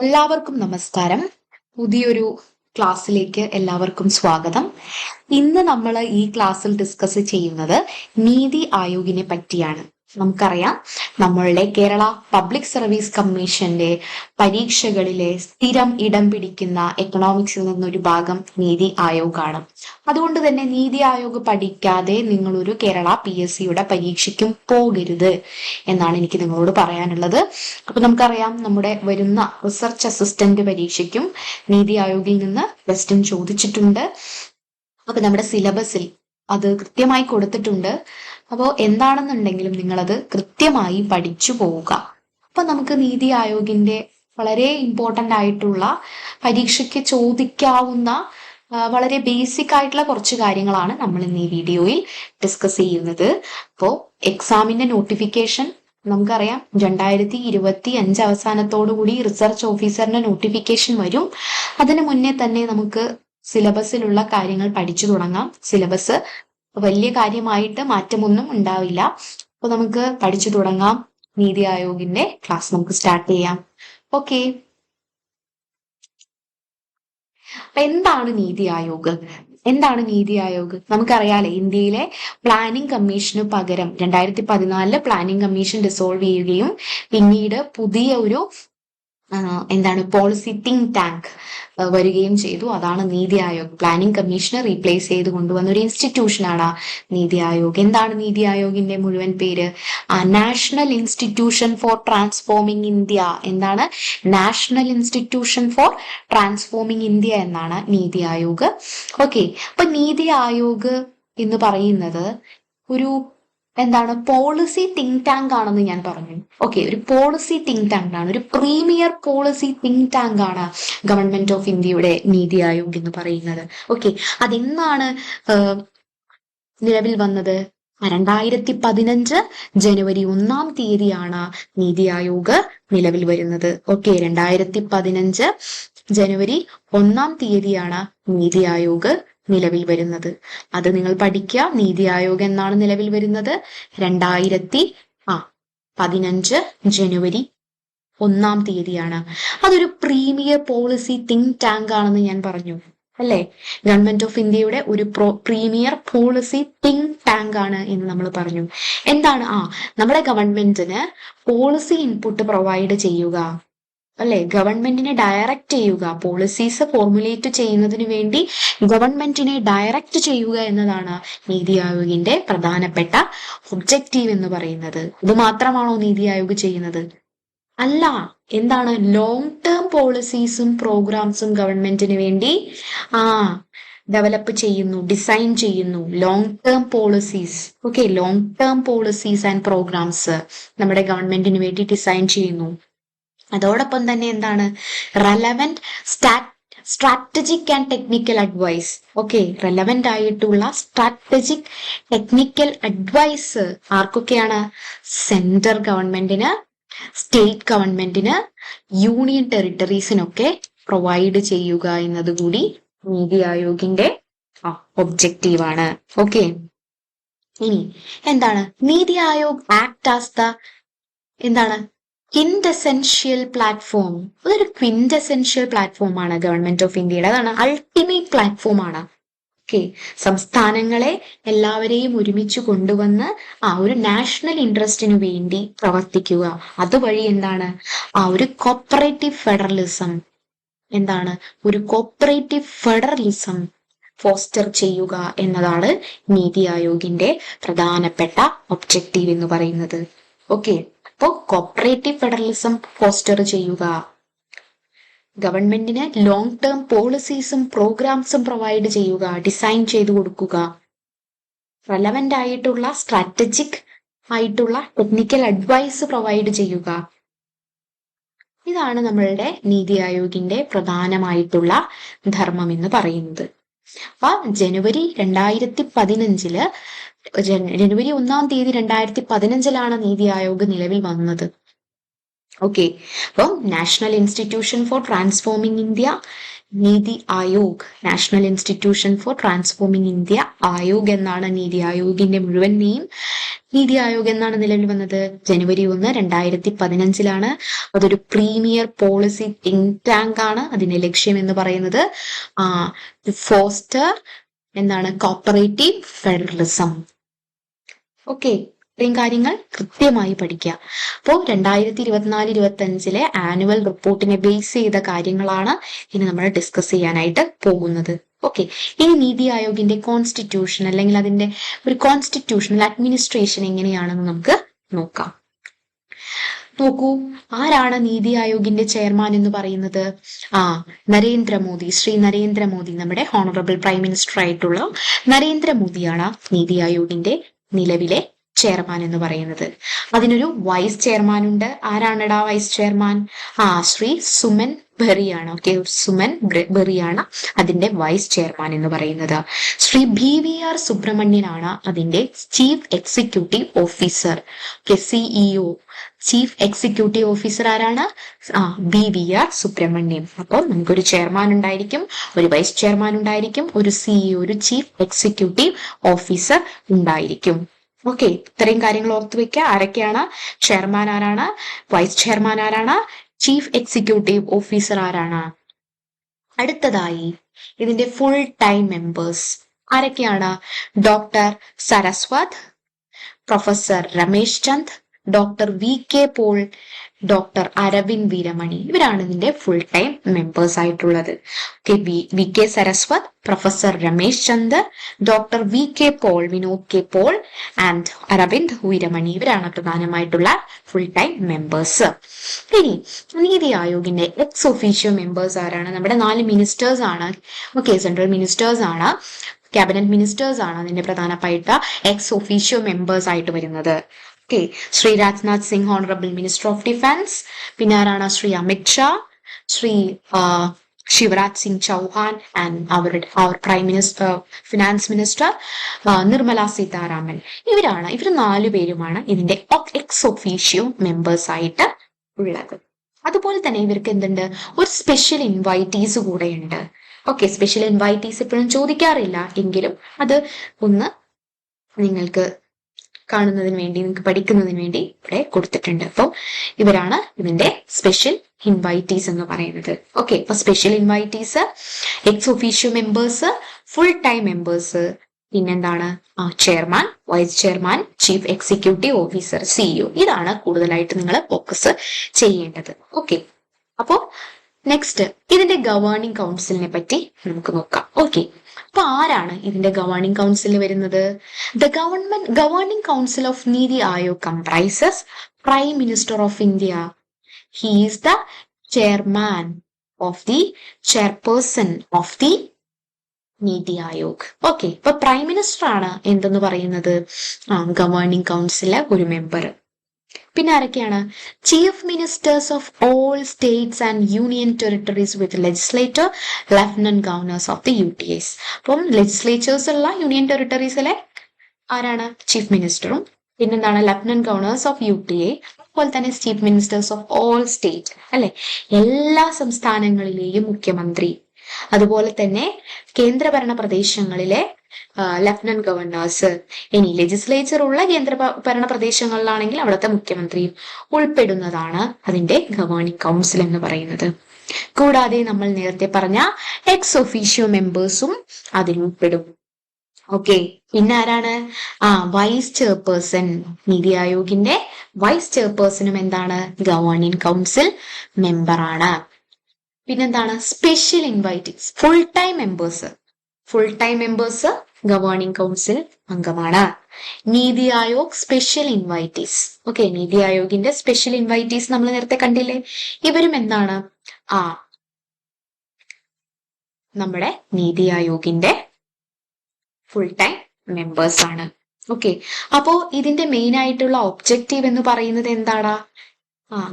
എല്ലാവർക്കും നമസ്കാരം. പുതിയൊരു ക്ലാസ്സിലേക്ക് എല്ലാവർക്കും സ്വാഗതം. ഇന്ന് നമ്മൾ ഈ ക്ലാസ്സിൽ ഡിസ്കസ് ചെയ്യുന്നത് നീതി ആയോഗിനെ പറ്റിയാണ്. നമുക്കറിയാം, നമ്മളുടെ കേരള പബ്ലിക് സർവീസ് കമ്മീഷന്റെ പരീക്ഷകളിലെ സ്ഥിരം ഇടം പിടിക്കുന്ന എക്കണോമിക്സിൽ നിന്നൊരു ഭാഗം നീതി ആയോഗാണ്. അതുകൊണ്ട് തന്നെ നീതി ആയോഗ് പഠിക്കാതെ നിങ്ങളൊരു കേരള PSCയുടെ പരീക്ഷയ്ക്കും പോകരുത് എന്നാണ് എനിക്ക് നിങ്ങളോട് പറയാനുള്ളത്. അപ്പൊ നമുക്കറിയാം, നമ്മുടെ വരുന്ന റിസർച്ച് അസിസ്റ്റന്റ് പരീക്ഷയ്ക്കും നീതി ആയോഗിൽ നിന്ന് ക്വസ്റ്റ്യൻ ചോദിച്ചിട്ടുണ്ട്. അപ്പൊ നമ്മുടെ സിലബസിൽ അത് കൃത്യമായി കൊടുത്തിട്ടുണ്ട്. അപ്പോൾ എന്താണെന്നുണ്ടെങ്കിലും നിങ്ങളത് കൃത്യമായി പഠിച്ചു പോവുക. അപ്പൊ നമുക്ക് നീതി ആയോഗിന്റെ വളരെ ഇമ്പോർട്ടന്റ് ആയിട്ടുള്ള പരീക്ഷയ്ക്ക് ചോദിക്കാവുന്ന വളരെ ബേസിക് ആയിട്ടുള്ള കുറച്ച് കാര്യങ്ങളാണ് നമ്മൾ ഇന്ന് ഈ വീഡിയോയിൽ ഡിസ്കസ് ചെയ്യുന്നത്. അപ്പോൾ എക്സാമിന്റെ നോട്ടിഫിക്കേഷൻ നമുക്കറിയാം 2025 അവസാനത്തോടുകൂടി റിസർച്ച് ഓഫീസറിന്റെ നോട്ടിഫിക്കേഷൻ വരും. അതിനു മുന്നേ തന്നെ നമുക്ക് സിലബസിലുള്ള കാര്യങ്ങൾ പഠിച്ചു തുടങ്ങാം. സിലബസ് വലിയ കാര്യമായിട്ട് മാറ്റമൊന്നും ഉണ്ടാവില്ല. അപ്പൊ നമുക്ക് പഠിച്ചു തുടങ്ങാം. നീതി ആയോഗിന്റെ ക്ലാസ് നമുക്ക് സ്റ്റാർട്ട് ചെയ്യാം. ഓക്കെ, അപ്പൊ എന്താണ് നീതി ആയോഗ്? നീതി ആയോഗ് നമുക്കറിയാലേ, ഇന്ത്യയിലെ പ്ലാനിംഗ് കമ്മീഷന് പകരം 2014 പ്ലാനിംഗ് കമ്മീഷൻ ഡിസോൾവ് ചെയ്യുകയും പിന്നീട് പുതിയ ഒരു പോളിസി തിങ്ക് ടാങ്ക് വരികയും ചെയ്തു. അതാണ് നീതി ആയോഗ്. പ്ലാനിംഗ് കമ്മീഷനെ റീപ്ലേസ് ചെയ്ത് കൊണ്ടുവന്ന ഒരു ഇൻസ്റ്റിറ്റ്യൂഷനാണ് നീതി ആയോഗ്. എന്താണ് നീതി ആയോഗിന്റെ മുഴുവൻ പേര്? National institution for transforming India. എന്താണ്? National institution for transforming India എന്നാണ് നീതി ആയോഗ്. ഓക്കെ, അപ്പൊ നീതി ആയോഗ് എന്ന് പറയുന്നത് ഒരു പോളിസി തിങ്ക് ടാങ്ക് ആണെന്ന് ഞാൻ പറഞ്ഞു. ഓക്കെ, ഒരു പോളിസി തിങ്ക് ടാങ്ക് ആണ്, ഒരു പ്രീമിയർ പോളിസി തിങ്ക് ടാങ്ക് ആണ് ഗവൺമെന്റ് ഓഫ് ഇന്ത്യയുടെ നീതി ആയോഗ് എന്ന് പറയുന്നത്. ഓക്കെ, അതെന്നാണ് നിലവിൽ വന്നത്? 2015 ജനുവരി 1-ാം തീയതിയാണ് നീതി ആയോഗ് നിലവിൽ വരുന്നത്. ഓക്കെ, 2015 ജനുവരി 1-ാം തീയതിയാണ് നീതി ആയോഗ് നിലവിൽ വരുന്നത്. അത് നിങ്ങൾ പഠിക്കുക. നീതി ആയോഗ് എന്നാണ് നിലവിൽ വരുന്നത് 2015 ജനുവരി 1-ാം തീയതിയാണ്. അതൊരു പ്രീമിയർ പോളിസി തിങ്ക് ടാങ്ക് ആണെന്ന് ഞാൻ പറഞ്ഞു അല്ലേ? ഗവൺമെന്റ് ഓഫ് ഇന്ത്യയുടെ ഒരു പ്രീമിയർ പോളിസി തിങ്ക് ടാങ്ക് ആണ് എന്ന് നമ്മൾ പറഞ്ഞു. എന്താണ്? നമ്മുടെ ഗവൺമെന്റിന് പോളിസി ഇൻപുട്ട് പ്രൊവൈഡ് ചെയ്യുക അല്ലെ, ഗവൺമെന്റിനെ ഡയറക്റ്റ് ചെയ്യുക, പോളിസീസ് ഫോർമുലേറ്റ് ചെയ്യുന്നതിന് വേണ്ടി ഗവൺമെന്റിനെ ഡയറക്റ്റ് ചെയ്യുക എന്നതാണ് നീതി ആയോഗിന്റെ പ്രധാനപ്പെട്ട ഒബ്ജക്റ്റീവ് എന്ന് പറയുന്നത്. ഇത് മാത്രമാണോ നീതി ആയോഗ് ചെയ്യുന്നത്? അല്ല. എന്താണ്? ലോങ് ടേം പോളിസീസും പ്രോഗ്രാംസും ഗവൺമെന്റിന് വേണ്ടി ഡെവലപ്പ് ചെയ്യുന്നു, ഡിസൈൻ ചെയ്യുന്നു. Long term policies. Okay, long term policies and programmes നമ്മുടെ ഗവൺമെന്റിന് വേണ്ടി ഡിസൈൻ ചെയ്യുന്നു. അതോടൊപ്പം തന്നെ എന്താണ്? Relevant strategic and technical advice. Okay, relevant ആയിട്ടുള്ള സ്ട്രാറ്റജിക് ടെക്നിക്കൽ അഡ്വൈസ് ആർക്കൊക്കെയാണ്? സെൻട്രൽ ഗവൺമെന്റിന്, സ്റ്റേറ്റ് ഗവൺമെന്റിന്, യൂണിയൻ ടെറിട്ടറീസിനൊക്കെ പ്രൊവൈഡ് ചെയ്യുക എന്നതുകൂടി നീതി ആയോഗിന്റെ ഒബ്ജക്റ്റീവാണ്. ഓക്കെ, ഇനി എന്താണ്? Niti Aayog act as the quintessential platform. അതൊരു ക്വിൻറ്റസെൻഷ്യൽ പ്ലാറ്റ്ഫോം ആണ് ഗവൺമെന്റ് ഓഫ് ഇന്ത്യയുടെ. അതാണ് അൾട്ടിമേറ്റ് പ്ലാറ്റ്ഫോം ആണ്. ഓക്കെ, സംസ്ഥാനങ്ങളെ എല്ലാവരെയും ഒരുമിച്ച് കൊണ്ടുവന്ന് ഒരു നാഷണൽ ഇൻട്രസ്റ്റിനു വേണ്ടി പ്രവർത്തിക്കുക. അതുവഴി ഒരു കോപ്പറേറ്റീവ് ഫെഡറലിസം ഒരു കോപ്പറേറ്റീവ് ഫെഡറലിസം ഫോസ്റ്റർ ചെയ്യുക എന്നതാണ് നീതി ആയോഗിന്റെ പ്രധാനപ്പെട്ട ഒബ്ജക്റ്റീവ് എന്ന് പറയുന്നത്. ഓക്കെ, അപ്പോൾ കോപ്പറേറ്റീവ് ഫെഡറലിസം ഫോസ്റ്റർ ചെയ്യുക, ഗവൺമെന്റിന് ലോങ് ടേം പോളിസീസും പ്രോഗ്രാംസും പ്രൊവൈഡ് ചെയ്യുക, ഡിസൈൻ ചെയ്തു കൊടുക്കുക, റെലവന്റ് ആയിട്ടുള്ള സ്ട്രാറ്റജിക് ആയിട്ടുള്ള ടെക്നിക്കൽ അഡ്വൈസ് പ്രൊവൈഡ് ചെയ്യുക. ഇതാണ് നമ്മളുടെ നീതി ആയോഗിന്റെ പ്രധാനമായിട്ടുള്ള ധർമ്മം എന്ന് പറയുന്നത്. അപ്പൊ ജനുവരി 1-ാം തീയതി 2015 നീതി ആയോഗ് നിലവിൽ വന്നത്. ഓക്കെ, അപ്പം national institution for transforming India Niti Aayog, national institution for transforming India. Aayog എന്നാണ് നീതി ആയോഗിന്റെ മുഴുവൻ നെയിം. നീതി ആയോഗ് എന്നാണ് നിലവിൽ വന്നത് ജനുവരി 1, 2015. അതൊരു പ്രീമിയർ പോളിസി തിങ്ക് ടാങ്ക് ആണ്. അതിന്റെ ലക്ഷ്യം എന്ന് പറയുന്നത് ഫോസ്റ്റർ എന്താണ് കോപ്പറേറ്റീവ് ഫെഡറലിസം. ഓക്കെ, ഇത്രയും കാര്യങ്ങൾ കൃത്യമായി പഠിക്കുക. അപ്പോൾ 2024-25 ആനുവൽ റിപ്പോർട്ടിനെ ബേസ് ചെയ്ത കാര്യങ്ങളാണ് ഇനി നമ്മൾ ഡിസ്കസ് ചെയ്യാനായിട്ട് പോകുന്നത്. ഓക്കെ, ഇനി നീതി ആയോഗിന്റെ കോൺസ്റ്റിറ്റ്യൂഷൻ അല്ലെങ്കിൽ അതിന്റെ ഒരു കോൺസ്റ്റിറ്റ്യൂഷണൽ അഡ്മിനിസ്ട്രേഷൻ എങ്ങനെയാണെന്ന് നമുക്ക് നോക്കാം. നോക്കൂ, ആരാണ് നീതി ആയോഗിന്റെ ചെയർമാൻ എന്ന് പറയുന്നത്? നരേന്ദ്രമോദി, ശ്രീ നരേന്ദ്രമോദി, നമ്മുടെ ഹോണറബിൾ പ്രൈം മിനിസ്റ്റർ ആയിട്ടുള്ള നരേന്ദ്രമോദിയാണ് നീതി ആയോഗിന്റെ നിലവിലെ ചെയർമാൻ എന്ന് പറയുന്നത്. അതിനൊരു വൈസ് ചെയർമാൻ ഉണ്ട്. ആരാണടാ വൈസ് ചെയർമാൻ? ശ്രീ സുമൻ ബെറിയാണ്. ഓക്കെ, സുമൻ ബെറിയാണ് അതിന്റെ വൈസ് ചെയർമാൻ എന്ന് പറയുന്നത്. ശ്രീ BVR സുബ്രഹ്മണ്യനാണ് അതിന്റെ chief executive officer. Okay, CEO, chief executive officer ആരാണ്? BVR സുബ്രഹ്മണ്യം. അപ്പോൾ നമുക്കൊരു ചെയർമാൻ ഉണ്ടായിരിക്കും, ഒരു വൈസ് ചെയർമാൻ ഉണ്ടായിരിക്കും, ഒരു CEO, ഒരു ചീഫ് എക്സിക്യൂട്ടീവ് ഓഫീസർ ഉണ്ടായിരിക്കും. ഓക്കെ, ഇത്രയും കാര്യങ്ങൾ ഓർത്തു വെക്കുക. ആരൊക്കെയാണ്? ചെയർമാൻ ആരാണ്? വൈസ് ചെയർമാൻ ആരാണ്? ചീഫ് എക്സിക്യൂട്ടീവ് ഓഫീസർ ആരാണ്? അടുത്തതായി ഇതിന്റെ ഫുൾ ടൈം മെമ്പേഴ്സ് ആരൊക്കെയാണ്? Doctor Saraswat, professor Ramesh Chand, doctor VK Paul, doctor Arvind Veeramani. ഇവരാണ് ഇതിന്റെ ഫുൾ ടൈം മെമ്പേഴ്സ് ആയിട്ടുള്ളത്. Okay, VK Saraswat, professor Ramesh Chand, doctor VK Paul, Vinod K Paul and Arvind Veeramani. ഇവരാണ് പ്രധാനമായിട്ടുള്ള ഫുൾ ടൈം മെമ്പേഴ്സ്. ഇനി നീതി ആയോഗിന്റെ എക്സ് ഒഫീഷ്യോ മെമ്പേഴ്സ് ആരാണ്? നമ്മുടെ 4 മിനിസ്റ്റേഴ്സ് ആണ്. ഓക്കെ, സെൻട്രൽ മിനിസ്റ്റേഴ്സ് ആണ്, ക്യാബിനറ്റ് മിനിസ്റ്റേഴ്സ് ആണ് അതിന്റെ പ്രധാനപ്പെട്ട എക്സ് ഒഫീഷ്യോ മെമ്പേഴ്സ് ആയിട്ട് വരുന്നത്. Okay, Shri Rajnath Singh, honourable minister of defence. പിന്നെ ആരാണ്? Shri Amit Shah, Shri Shivraj Singh Chouhan and our prime minister, finance minister Nirmala Sitharaman. ഇവർ 4 പേരുമാണ് ഇതിന്റെ എക്സ് ഒഫീഷ്യോ മെമ്പേഴ്സ് ആയിട്ട് ഉള്ളത്. അതുപോലെ തന്നെ ഇവർക്ക് എന്തുണ്ട്? ഒരു സ്പെഷ്യൽ ഇൻവൈറ്റീസ് കൂടെ ഉണ്ട്. ഓക്കെ, സ്പെഷ്യൽ ഇൻവൈറ്റീസ് എപ്പോഴും ചോദിക്കാറില്ല, എങ്കിലും അത് ഒന്ന് നിങ്ങൾക്ക് കാണുന്നതിന് വേണ്ടി, നിങ്ങൾക്ക് പഠിക്കുന്നതിന് വേണ്ടി ഇവിടെ കൊടുത്തിട്ടുണ്ട്. അപ്പം ഇവരാണ് ഇതിന്റെ സ്പെഷ്യൽ ഇൻവൈറ്റീസ് എന്ന് പറയുന്നത്. ഓക്കെ, അപ്പൊ special invitees, ex officio members, full time members, പിന്നെന്താണ്? Chairman, vice chairman, chief executive officer, CEO. ഇതാണ് കൂടുതലായിട്ട് നിങ്ങൾ ഫോക്കസ് ചെയ്യേണ്ടത്. ഓക്കെ, അപ്പോ നെക്സ്റ്റ് ഇതിന്റെ ഗവേണിംഗ് കൗൺസിലിനെ പറ്റി നമുക്ക് നോക്കാം. ഓക്കെ, അപ്പൊ ആരാണ് ഇതിന്റെ ഗവേണിംഗ് കൗൺസിലിൽ വരുന്നത്? The governing council of Niti Aayog comprises prime minister of India. He is the chairman of the chairperson of the NITI Aayog. Okay, ഇപ്പൊ പ്രൈം മിനിസ്റ്റർ ആണ് എന്തെന്ന് പറയുന്നത്? ഗവേണിംഗ് കൗൺസിലെ ഒരു മെമ്പർ. പിന്നെ ആരൊക്കെയാണ്? Chief ministers of all States and union territories with legislator, lieutenant governor's of the UTAs. അപ്പം legislature's ഉള്ള union ടെറിട്ടറീസിലെ ആരാണ്? ചീഫ് മിനിസ്റ്ററും, പിന്നെന്താണ്? ലഫ്റ്റനന്റ് ഗവർണേഴ്സ് ഓഫ് UTA, അതുപോലെ തന്നെ chief ministers of all state, അല്ലെ, എല്ലാ സംസ്ഥാനങ്ങളിലെയും മുഖ്യമന്ത്രി, അതുപോലെ തന്നെ കേന്ദ്രഭരണ പ്രദേശങ്ങളിലെ ലഫ്റ്റനന്റ് ഗവർണേഴ്സ്. ഇനി ലെജിസ്ലേച്ചർ ഉള്ള കേന്ദ്രഭരണ പ്രദേശങ്ങളിലാണെങ്കിൽ അവിടുത്തെ മുഖ്യമന്ത്രിയും ഉൾപ്പെടുന്നതാണ് അതിന്റെ ഗവേണിംഗ് കൗൺസിൽ എന്ന് പറയുന്നത്. കൂടാതെ നമ്മൾ നേരത്തെ പറഞ്ഞ എക്സ് ഒഫീഷ്യോ മെമ്പേഴ്സും അതിൽ ഉൾപ്പെടും. ഓക്കെ, പിന്നെ ആരാണ്? Vice chairperson. നീതി ആയോഗിന്റെ വൈസ് ചെയർപേഴ്സണും എന്താണ്? ഗവേണിംഗ് കൗൺസിൽ മെമ്പറാണ്. പിന്നെന്താണ്? Special invitees, full time members governing council അംഗമാണ്. Niti Aayog special invitees. Okay, നീതി ആയോഗിന്റെ സ്പെഷ്യൽ ഇൻവൈറ്റീസ് നമ്മൾ നേരത്തെ കണ്ടില്ലേ? ഇവരും എന്താണ്? നമ്മുടെ നീതി ആയോഗിന്റെ ഫുൾ ടൈം മെമ്പേഴ്സ് ആണ്. ഓക്കെ, അപ്പോ ഇതിന്റെ മെയിൻ ആയിട്ടുള്ള ഒബ്ജക്റ്റീവ് എന്ന് പറയുന്നത് എന്താടാ?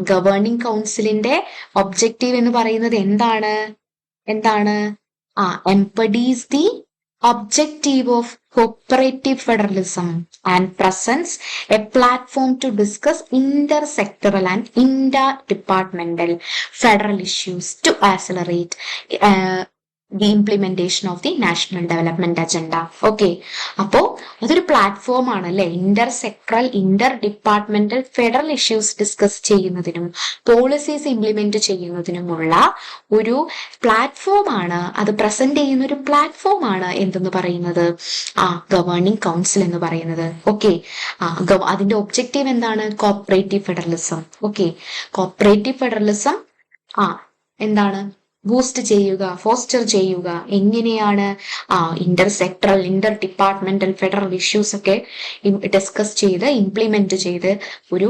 ഗവേണിംഗ് കൗൺസിലിന്റെ ഒബ്ജക്റ്റീവ് എന്ന് പറയുന്നത് എന്താണ്? Embodies the objective of cooperative federalism and presents a platform to discuss intersectoral and interdepartmental federal issues to accelerate the implementation of the national development agenda. Okay, അപ്പോ അതൊരു പ്ലാറ്റ്ഫോം ആണ് അല്ലെ, intersectoral inter departmental federal issues discuss ചെയ്യുന്നതിനും policies implement ചെയ്യുന്നതിനുമുള്ള ഒരു platform ആണ്. അത് present ചെയ്യുന്ന ഒരു പ്ലാറ്റ്ഫോം ആണ് എന്തെന്ന് പറയുന്നത്, ഗവേണിംഗ് കൗൺസിൽ എന്ന് പറയുന്നത്. ഓക്കെ, അതിന്റെ ഒബ്ജക്റ്റീവ് എന്താണ്? Cooperative federalism. Okay, cooperative federalism എന്താണ്? ബൂസ്റ്റ് ചെയ്യുക, ഫോസ്റ്റർ ചെയ്യുക. എങ്ങനെയാണ്? ഇന്റർസെക്ടറൽ ഇന്റർ ഡിപ്പാർട്ട്മെന്റൽ ഫെഡറൽ ഇഷ്യൂസ് ഒക്കെ ഡിസ്കസ് ചെയ്ത് ഇംപ്ലിമെന്റ് ചെയ്ത് ഒരു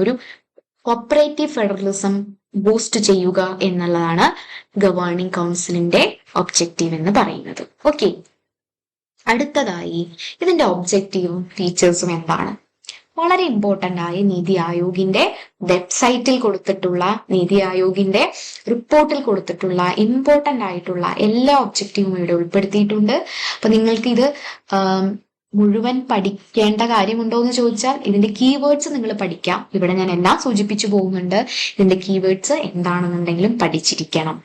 ഒരു കോപ്പറേറ്റീവ് ഫെഡറലിസം ബൂസ്റ്റ് ചെയ്യുക എന്നുള്ളതാണ് ഗവേണിംഗ് കൗൺസിലിന്റെ ഒബ്ജക്റ്റീവ് എന്ന് പറയുന്നത്. ഓക്കെ, അടുത്തതായി ഇതിന്റെ ഒബ്ജക്റ്റീവും ഫീച്ചേഴ്സും എന്താണ്? വളരെ ഇമ്പോർട്ടന്റ് ആയ നീതി ആയോഗിന്റെ വെബ്സൈറ്റിൽ കൊടുത്തിട്ടുള്ള, നീതി ആയോഗിന്റെ റിപ്പോർട്ടിൽ കൊടുത്തിട്ടുള്ള ഇമ്പോർട്ടന്റ് ആയിട്ടുള്ള എല്ലാ ഒബ്ജക്റ്റീവും ഇവിടെ ഉൾപ്പെടുത്തിയിട്ടുണ്ട്. അപ്പൊ നിങ്ങൾക്ക് ഇത് മുഴുവൻ പഠിക്കേണ്ട കാര്യമുണ്ടോ എന്ന് ചോദിച്ചാൽ ഇതിന്റെ കീവേഡ്സ് നിങ്ങൾ പഠിക്കാം. ഇവിടെ ഞാൻ എല്ലാം സൂചിപ്പിച്ചു പോകുന്നുണ്ട്. ഇതിന്റെ കീവേഡ്സ് എന്താണെന്നുണ്ടെങ്കിലും പഠിച്ചിരിക്കണം.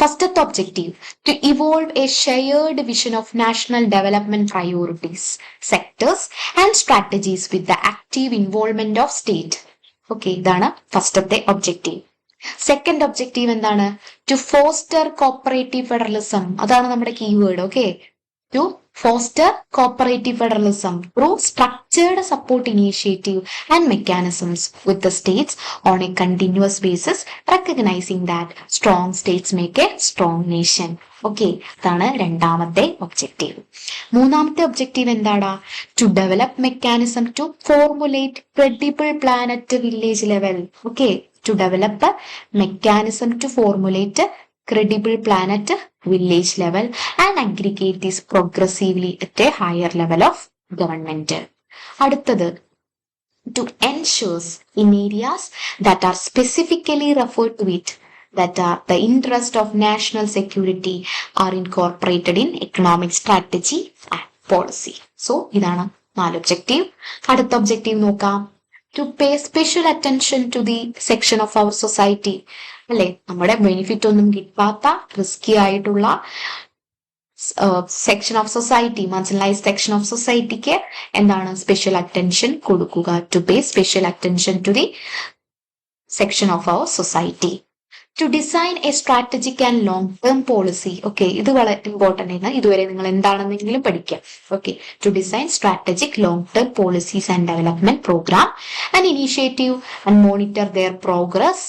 ഫസ്റ്റത്തെ objective, to evolve a shared vision of national development priorities, sectors and strategies with the active involvement of state. Okay, ഇതാണ് ഫസ്റ്റത്തെ ഒബ്ജക്റ്റീവ്. സെക്കൻഡ് ഒബ്ജക്റ്റീവ് എന്താണ്? To foster cooperative federalism. അതാണ് നമ്മുടെ keyword. Okay, to foster cooperative federalism through structured support initiative and mechanisms with the states on a continuous basis, recognizing that strong states make a strong nation. Okay, അതാണ് രണ്ടാമത്തെ objective. മൂന്നാമത്തെ objective എന്താണ്? To develop mechanism to formulate credible plan at village level. Okay, to develop mechanism to formulate credible plan at village level and aggregate this progressively at a higher level of government. അടുത്തത്, to ensure in areas that are specifically referred to it that are the interest of national security are incorporated in economic strategy and policy. So ഇതാണ് 4 objective. അടുത്ത objective നോക്കാം. To pay special attention to the section of our society, അല്ലെ, നമ്മുടെ benefit ഒന്നും കിട്ടാത്ത risky ആയിട്ടുള്ള section of society, marginalised section of സൊസൈറ്റിക്ക് എന്താണ്? സ്പെഷ്യൽ അറ്റൻഷൻ കൊടുക്കുക. To pay special attention to the section of our society. To design a strategic and long term policy. Okay, ഇത് വളരെ ഇമ്പോർട്ടന്റ് ആണ്. ഇതുവരെ നിങ്ങൾ എന്താണെന്നെങ്കിലും പഠിക്കാം. Okay, to design strategic long term policies and development programme and initiative and monitor their progress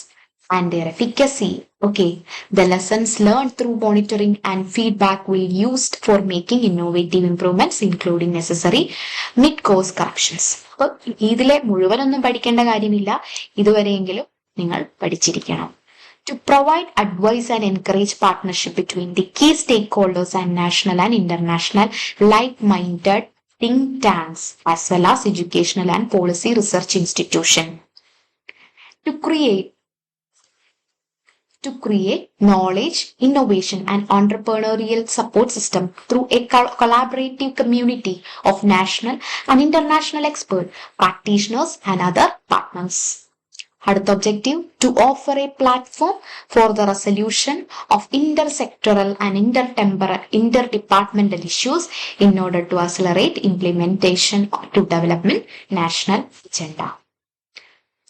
and their efficacy. Okay, the lessons learned through monitoring and feedback will be used for making innovative improvements, including necessary mid-course corrections. അപ്പൊ ഇതിലെ മുഴുവനൊന്നും പഠിക്കേണ്ട കാര്യമില്ല, ഇതുവരെയെങ്കിലും നിങ്ങൾ പഠിച്ചിരിക്കണം. To provide advice and encourage partnership between the key stakeholders and national and international like-minded think tanks as well as educational and policy research institution. To create knowledge, innovation and entrepreneurial support system through a collaborative community of national and international experts, practitioners and other partners. അടുത്ത objective, to offer a platform for the resolution of intersectoral and interdepartmental issues in order to accelerate implementation to development national agenda.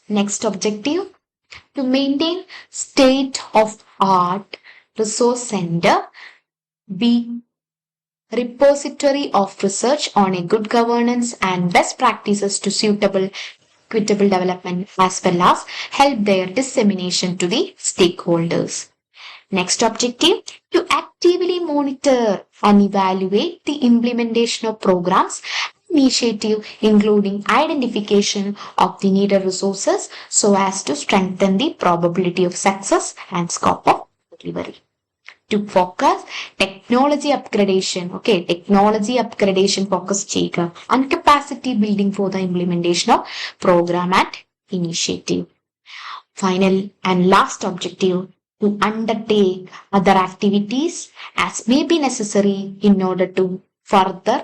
Next objective, to maintain state-of-art resource center, be repository of research on a good governance and best practices to suitable equitable development as well as help their dissemination to the stakeholders. Next objective, to actively monitor and evaluate the implementation of programs initiative including identification of the needed resources so as to strengthen the probability of success and scope of delivery. To focus technology upgradation, okay, technology upgradation focus ചെയ്യുക and capacity building for the implementation of program and initiative. Final and last objective, to undertake other activities as may be necessary in order to further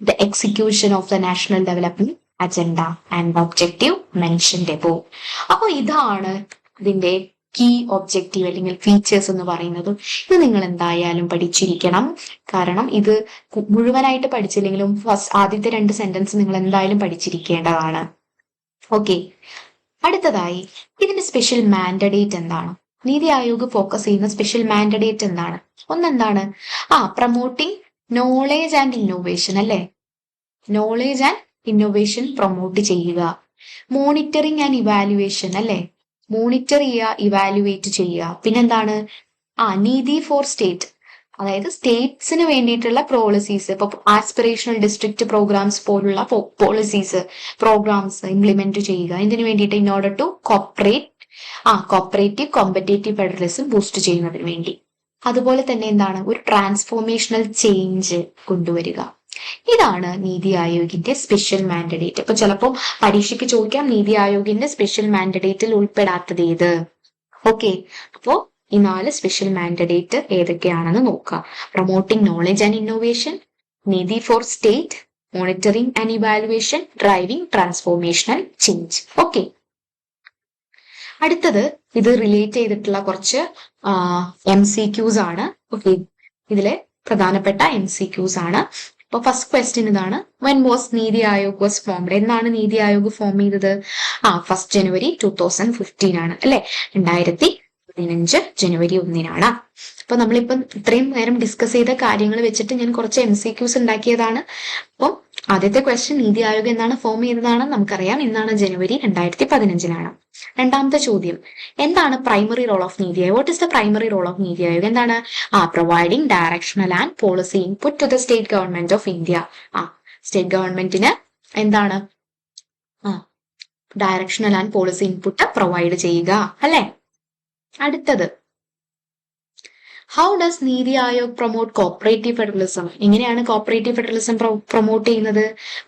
the execution of the national development agenda and the objective mentioned above. അപ്പോൾ ഇതാണ് ഇതിന്റെ key objective അല്ലെങ്കിൽ features എന്ന് പറയുന്നത്. ഇത് നിങ്ങൾ എന്തായാലും പഠിച്ചിരിക്കണം. കാരണം ഇത് മുഴുവനായിട്ട് പഠിച്ചില്ലെങ്കിലും ആദ്യത്തെ 2 സെന്റൻസ് നിങ്ങൾ എന്തായാലും പഠിച്ചിരിക്കേണ്ടതാണ്. ഓക്കെ, അടുത്തതായി ഇതിന്റെ സ്പെഷ്യൽ മാൻഡേറ്റ് എന്താണ്? നീതി ആയോഗ് ഫോക്കസ് ചെയ്യുന്ന സ്പെഷ്യൽ മാൻഡേറ്റ് എന്താണ്? ഒന്നെന്താണ്? പ്രൊമോട്ടിംഗ് നോളേജ് ആൻഡ് ഇന്നോവേഷൻ അല്ലെ? നോളേജ് ആൻഡ് ഇന്നോവേഷൻ പ്രൊമോട്ട് ചെയ്യുക. മോണിറ്ററിംഗ് ആൻഡ് ഇവാലുവേഷൻ അല്ലെ? മോണിറ്റർ ചെയ്യുക, ഇവാലുവേറ്റ് ചെയ്യുക. പിന്നെന്താണ്? നീതി ഫോർ സ്റ്റേറ്റ്, അതായത് സ്റ്റേറ്റ്സിന് വേണ്ടിയിട്ടുള്ള പോളിസീസ്, ഇപ്പൊ ആസ്പിറേഷണൽ ഡിസ്ട്രിക്ട് പ്രോഗ്രാംസ് പോലുള്ള പോളിസീസ് പ്രോഗ്രാംസ് ഇംപ്ലിമെന്റ് ചെയ്യുക. ഇതിനു വേണ്ടിയിട്ട് in order to cooperative competitive federalism boost ചെയ്യുന്നതിന് വേണ്ടി. അതുപോലെ തന്നെ എന്താണ്? ഒരു ട്രാൻസ്ഫോർമേഷണൽ ചേഞ്ച് കൊണ്ടുവരിക. ഇതാണ് നീതി ആയോഗിന്റെ സ്പെഷ്യൽ മാൻഡേറ്റ്. ഇപ്പൊ ചിലപ്പോൾ പരീക്ഷയ്ക്ക് ചോദിക്കാം നീതി ആയോഗിന്റെ സ്പെഷ്യൽ മാൻഡേറ്റിൽ ഉൾപ്പെടാത്തത് ഏത്? ഓക്കെ, അപ്പോ ഈ 4 സ്പെഷ്യൽ മാൻഡേറ്റ് ഏതൊക്കെയാണെന്ന് നോക്കാം. Promoting knowledge and innovation, Niti for state, monitoring and evaluation, driving transformational change. Okay, അടുത്തത് ഇത് റിലേറ്റ് ചെയ്തിട്ടുള്ള കുറച്ച് MCQs ആണ്. ഓക്കെ, ഇതിലെ പ്രധാനപ്പെട്ട MCQs ആണ്. അപ്പൊ ഫസ്റ്റ് ക്വസ്റ്റ്യൻ ഇതാണ്. When was NITI Aayog was formed? എന്നാണ് നീതി ആയോഗ് ഫോം ചെയ്തത്? 1 ജനുവരി 2015 ആണ് അല്ലെ? 2015 ജനുവരി 1 അപ്പൊ നമ്മളിപ്പം ഇത്രയും നേരം ഡിസ്കസ് ചെയ്ത കാര്യങ്ങൾ വെച്ചിട്ട് ഞാൻ കുറച്ച് MCQs ഉണ്ടാക്കിയതാണ്. അപ്പം ആദ്യത്തെ ക്വസ്റ്റ്യൻ നീതി ആയോഗ് എന്നാണ് ഫോം ചെയ്തതാണ്, നമുക്കറിയാം. എന്നാണ്? ജനുവരി 2015. രണ്ടാമത്തെ ചോദ്യം, എന്താണ് primary role of Niti Aayog? What is the primary role of Niti Aayog? എന്താണ്? Providing directional and policy input to the state government of India. State ഗവൺമെന്റിന് എന്താണ്? Directional and policy input provide ചെയ്യുക അല്ലെ? അടുത്തത്, how does Niti Aayog promote cooperative federalism? എങ്ങനെയാണ് cooperative federalism promote ചെയ്യുന്നത്?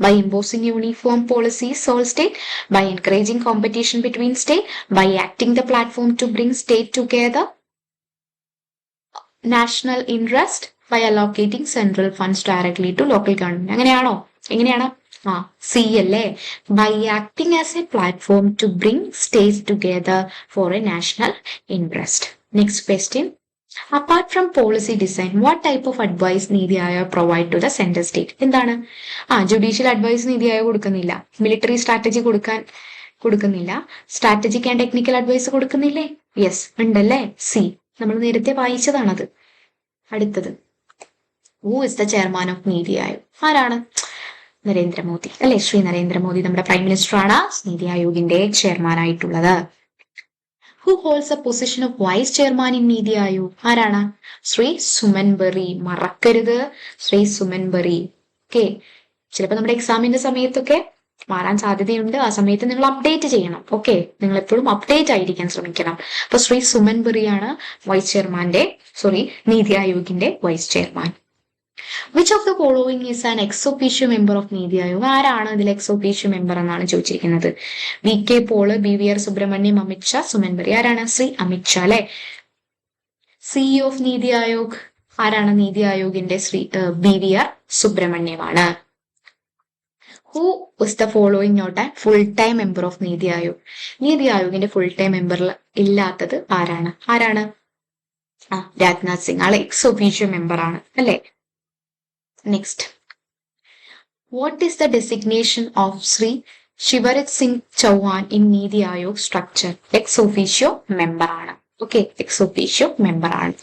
By imposing uniform policies all state, by encouraging competition between state, by acting the platform to bring state together national interest, by allocating central funds directly to local government. അങ്ങനെയാണോ? എങ്ങനെയാണ്? See അല്ലേ? By acting as a platform to bring states together for a national interest. Next question, apart from policy design what type of advice Niti Aayog provide to the central state? എന്താണ്? Judicial advice Niti Aayog കൊടുക്കുന്നില്ല. Military strategy കൊടുക്കുന്നില്ല. Strategic and technical advice കൊടുക്കുന്നില്ലേ? Yes, ഉണ്ടല്ലേ? See, നമ്മൾ നേരത്തെ വായിച്ചതാണത്. അടുത്തത്, who is the chairman of Niti Aayog? ആരാണ്? നരേന്ദ്രമോദി അല്ലെ? ശ്രീ നരേന്ദ്രമോദി നമ്മുടെ പ്രൈം മിനിസ്റ്റർ ആണ് നീതി ആയോഗിന്റെ ചെയർമാൻ ആയിട്ടുള്ളത്. Who holds a position of vice chairman in Niti Aayog? ആരാണ്? ശ്രീ സുമൻ ബെറി. മറക്കരുത്, ശ്രീ സുമൻ ബെറി. ഓക്കെ, ചിലപ്പോൾ നമ്മുടെ എക്സാമിന്റെ സമയത്തൊക്കെ മാറാൻ സാധ്യതയുണ്ട്. ആ സമയത്ത് നിങ്ങൾ അപ്ഡേറ്റ് ചെയ്യണം. ഓക്കെ, നിങ്ങൾ എപ്പോഴും അപ്ഡേറ്റ് ആയിരിക്കാൻ ശ്രമിക്കണം. അപ്പൊ ശ്രീ സുമൻ ബെറിയാണ് നീതി ആയോഗിന്റെ vice chairman. Which of the following is an ex officio member of Niti Aayog? ആരാണ് ഇതിൽ എക്സ് ഒഫീഷ്യോ മെമ്പർ എന്നാണ് ചോദിച്ചിരിക്കുന്നത്. VK Paul, BVR Subrahmanyam, Amit Shah, Suman Bery. ആരാണ്? ശ്രീ അമിത്ഷാ അല്ലെ? CEO ഓഫ് നീതി ആയോഗ് ആരാണ്? നീതി ആയോഗിന്റെ ശ്രീ BVR സുബ്രഹ്മണ്യമാണ്. Who is the following not an full time member of Niti Aayog? നീതി ആയോഗിന്റെ ഫുൾ ടൈം മെമ്പറിൽ ഇല്ലാത്തത് ആരാണ്? രാജ്നാഥ് സിംഗ്. ആളെ എക്സ് ഒഫീഷ്യോ മെമ്പർ ആണ് അല്ലെ? Next, what is the designation of Shri Shivraj Singh Chouhan in Niti Aayog structure? Ex officio member ആണ്. ഓക്കെ, എക്സ് ഒഫീഷ്യോ മെമ്പർ ആണ്.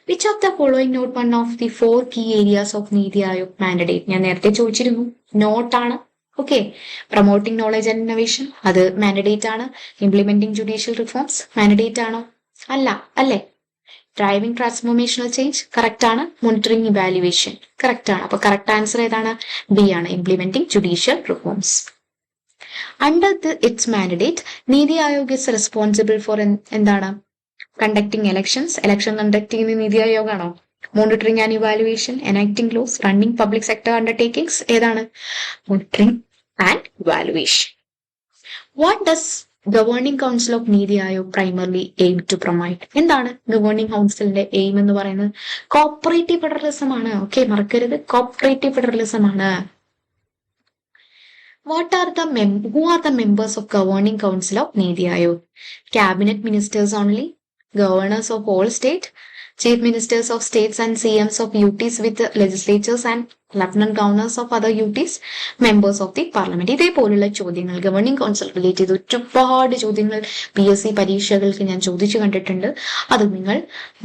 Which of the following not one of the 4 key areas of Niti Aayog mandate? ഞാൻ നേരത്തെ ചോദിച്ചിരുന്നു, നോട്ടാണ്. Okay, promoting knowledge and innovation അത് mandate ആണ്. Implementing judicial reforms mandate ആണോ? അല്ലേ? ഡ്രൈവിംഗ് ട്രാൻസ്ഫോർമേഷണൽ ചേഞ്ച് കറക്റ്റ് ആണ്. മോണിറ്ററിംഗ് ഇവാലുവേഷൻ കറക്റ്റ് ആണ്. അപ്പൊ കറക്റ്റ് ആൻസർ ഏതാണ്? ബി ആണ്, implementing judicial reforms. Under its mandate Niti Aayog is responsible for എന്താണ്? Conducting elections. എലക്ഷൻ കണ്ടക്ട് ചെയ്യുന്ന നീതി ആയോഗ് ആണോ? Monitoring and evaluation, enacting laws, running public sector undertakings. ഏതാണ്? Monitoring and evaluation. What does governing council of Niti Aayog primarily aim to promote. എന്താണ് governing കൗൺസിലിന്റെ aim എന്ന് പറയുന്നത്? Cooperative federalism ആണ്. Okay, മറക്കരുത്, കോപ്പറേറ്റീവ് ഫെഡറലിസം ആണ്. Who are the members of Governing Council of Niti Aayog? Cabinet ministers only, governors of all state, chief ministers of states and CMs of UTs with legislatures and lieutenant governors of other UTs, members of the parliament. ഇതേപോലുള്ള ചോദ്യങ്ങൾ governing council relate ചെയ്ത് ഒരുപാട് ചോദ്യങ്ങൾ PSC പരീക്ഷകൾക്ക് ഞാൻ ചോദിച്ചു കണ്ടിട്ടുണ്ട്. അത് നിങ്ങൾ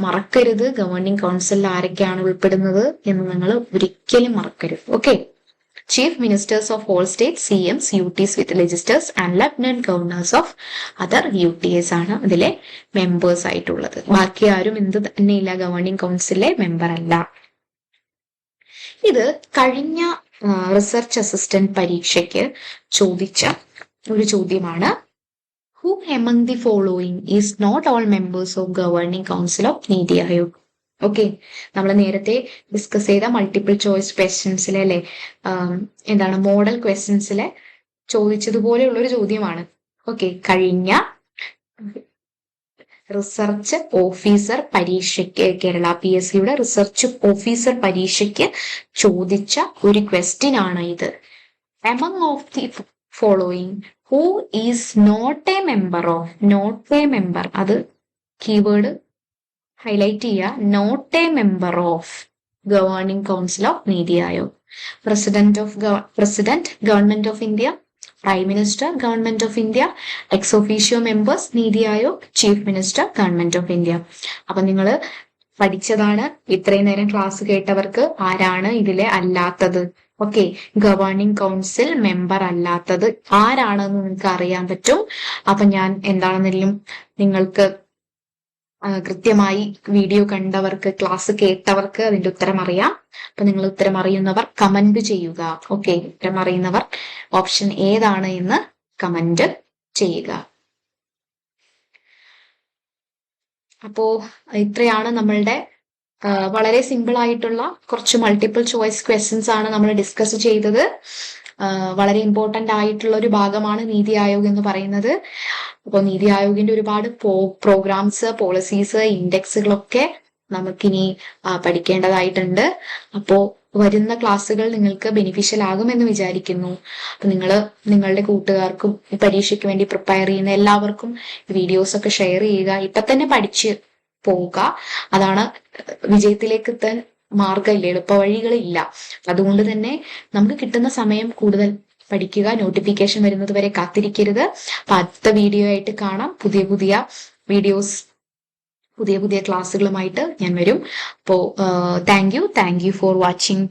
മറക്കരുത്. ഗവേണിംഗ് കൗൺസിലിൽ ആരൊക്കെയാണ് ഉൾപ്പെടുന്നത് എന്ന് നിങ്ങൾ ഒരിക്കലും മറക്കരുത്. Okay, Chief Ministers of all states, CMs, UTs with legislators and Lieutenant Governors of other UTs ആണ് ഇതിലെ മെമ്പേഴ്സ് ആയിട്ടുള്ളത്. ബാക്കി ആരും എന്ത് തന്നെയില്ല, ഗവേണിംഗ് കൗൺസിലെ മെമ്പർ അല്ല. ഇത് കഴിഞ്ഞ റിസർച്ച് അസിസ്റ്റന്റ് പരീക്ഷയ്ക്ക് ചോദിച്ച ഒരു ചോദ്യമാണ്. Who among the following is not all members of Governing Council of Niti Aayog? Okay, നമ്മൾ നേരത്തെ ഡിസ്കസ് ചെയ്ത മൾട്ടിപ്പിൾ ചോയ്സ് ക്വസ്റ്റ്യൻസിലെ അല്ലെ, എന്താണ് മോഡൽ ക്വസ്റ്റ്യൻസിലെ ചോദിച്ചതുപോലെയുള്ള ഒരു ചോദ്യമാണ്. ഓക്കെ, കഴിഞ്ഞ റിസർച്ച് ഓഫീസർ പരീക്ഷയ്ക്ക്, കേരള PSCയുടെ റിസർച്ച് ഓഫീസർ പരീക്ഷയ്ക്ക് ചോദിച്ച ഒരു ക്വസ്റ്റ്യൻ ആണ് ഇത്. Among of the following who is not a member of, not a member, അത് കീവേഡ് ഹൈലൈറ്റ് ചെയ്യുക, not a member of governing council of Niti Aayog. President government of India, prime minister government of India, ex officio members Niti Aayog, chief minister government of India. അപ്പൊ നിങ്ങൾ പഠിച്ചതാണ്. ഇത്രയും നേരം class കേട്ടവർക്ക് ആരാണ് ഇതിലെ അല്ലാത്തത്? ഓക്കെ, ഗവേണിംഗ് കൗൺസിൽ മെമ്പർ അല്ലാത്തത് ആരാണെന്ന് നിങ്ങൾക്ക് അറിയാൻ പറ്റും. അപ്പൊ ഞാൻ എന്താണെന്നെങ്കിലും നിങ്ങൾക്ക് കൃത്യമായി വീഡിയോ കണ്ടവർക്ക്, ക്ലാസ് കേട്ടവർക്ക് അതിന്റെ ഉത്തരം അറിയാം. അപ്പൊ നിങ്ങൾ ഉത്തരം അറിയുന്നവർ കമന്റ് ചെയ്യുക. ഓക്കെ, ഉത്തരം അറിയുന്നവർ ഓപ്ഷൻ ഏതാണ് എന്ന് കമന്റ് ചെയ്യുക. അപ്പോ ഇത്രയാണ് നമ്മളുടെ വളരെ സിമ്പിൾ ആയിട്ടുള്ള കുറച്ച് മൾട്ടിപ്പിൾ ചോയ്സ് ക്വസ്റ്റ്യൻസ് ആണ് നമ്മൾ ഡിസ്കസ് ചെയ്തത്. വളരെ ഇമ്പോർട്ടന്റ് ആയിട്ടുള്ള ഒരു ഭാഗമാണ് നീതി ആയോഗ് എന്ന് പറയുന്നത്. അപ്പോൾ നീതി ആയോഗിന്റെ ഒരുപാട് പ്രോഗ്രാംസ്, പോളിസീസ്, ഇൻഡെക്സുകളൊക്കെ നമുക്കിനി പഠിക്കേണ്ടതായിട്ടുണ്ട്. അപ്പോ വരുന്ന ക്ലാസ്സുകൾ നിങ്ങൾക്ക് ബെനിഫിഷ്യൽ ആകുമെന്ന് വിചാരിക്കുന്നു. അപ്പൊ നിങ്ങളുടെ കൂട്ടുകാർക്കും പരീക്ഷയ്ക്ക് വേണ്ടി പ്രിപ്പയർ ചെയ്യുന്ന എല്ലാവർക്കും വീഡിയോസ് ഒക്കെ ഷെയർ ചെയ്യുക. ഇപ്പൊ തന്നെ പഠിച്ച് പോവുക. അതാണ് വിജയത്തിലേക്ക് എത്താൻ മാർഗമില്ല, എളുപ്പ വഴികളില്ല. അതുകൊണ്ട് തന്നെ നമുക്ക് കിട്ടുന്ന സമയം കൂടുതൽ പഠിക്കുക. നോട്ടിഫിക്കേഷൻ വരുന്നത് വരെ കാത്തിരിക്കരുത്. അപ്പൊ അടുത്ത വീഡിയോ ആയിട്ട് കാണാം. പുതിയ പുതിയ വീഡിയോസ്, പുതിയ പുതിയ ക്ലാസ്സുകളുമായിട്ട് ഞാൻ വരും. അപ്പോ താങ്ക് യു ഫോർ വാച്ചിങ്.